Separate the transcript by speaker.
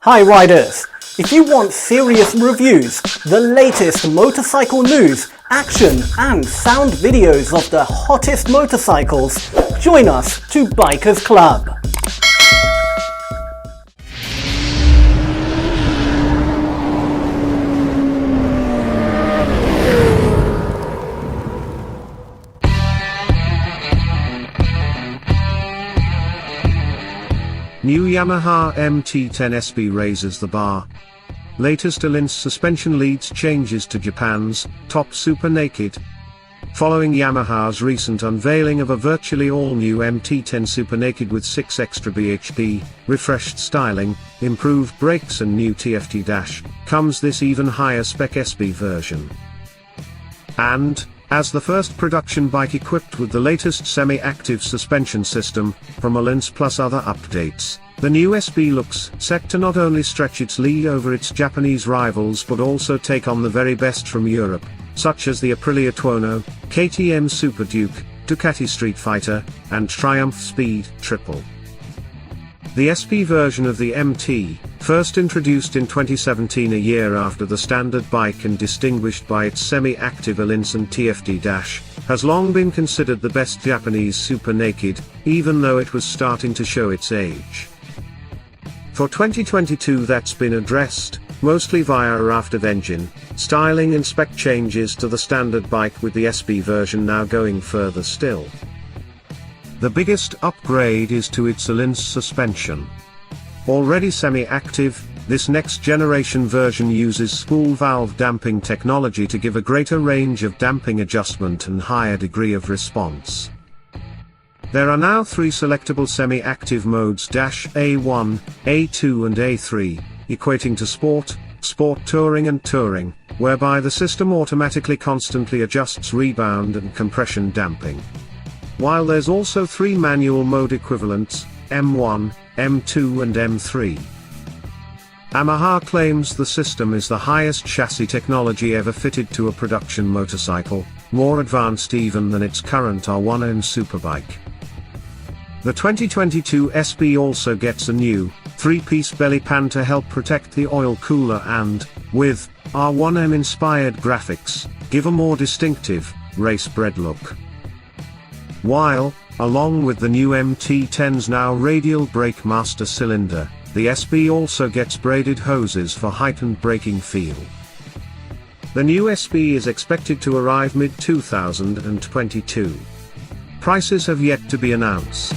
Speaker 1: Hi riders! If you want serious reviews, the latest motorcycle news, action and sound videos of the hottest motorcycles, join us to Bikers Club.
Speaker 2: New Yamaha MT-10 SB raises the bar. Latest Alins suspension leads changes to Japan's top super naked. Following Yamaha's recent unveiling of a virtually all-new MT-10 Super Naked with 6 extra bhp, refreshed styling, improved brakes and new TFT dash, comes this even higher spec SB version. And, as the first production bike equipped with the latest semi-active suspension system, from Alins plus other updates, the new SB looks set to not only stretch its lead over its Japanese rivals but also take on the very best from Europe, such as the Aprilia Tuono, KTM Super Duke, Ducati Street Fighter, and Triumph Speed Triple. The SB version of the MT, first introduced in 2017, a year after the standard bike and distinguished by its semi-active Alins and TFT dash, has long been considered the best Japanese super naked, even though it was starting to show its age. For 2022 that's been addressed, mostly via a raft of engine, styling and spec changes to the standard bike, with the SB version now going further still. The biggest upgrade is to its Alins suspension. Already semi-active, this next generation version uses spool valve damping technology to give a greater range of damping adjustment and higher degree of response. There are now 3 selectable semi-active modes: A1, A2 and A3, equating to Sport, Sport Touring and Touring, whereby the system automatically constantly adjusts rebound and compression damping. While there's also 3 manual mode equivalents, M1, M2 and M3. Yamaha claims the system is the highest chassis technology ever fitted to a production motorcycle, more advanced even than its current R1M Superbike. The 2022 SB also gets a new, 3-piece belly pan to help protect the oil cooler and, with R1M inspired graphics, give a more distinctive, race-bred look. While, along with the new MT-10's now radial brake master cylinder, the SB also gets braided hoses for heightened braking feel. The new SB is expected to arrive mid-2022. Prices have yet to be announced.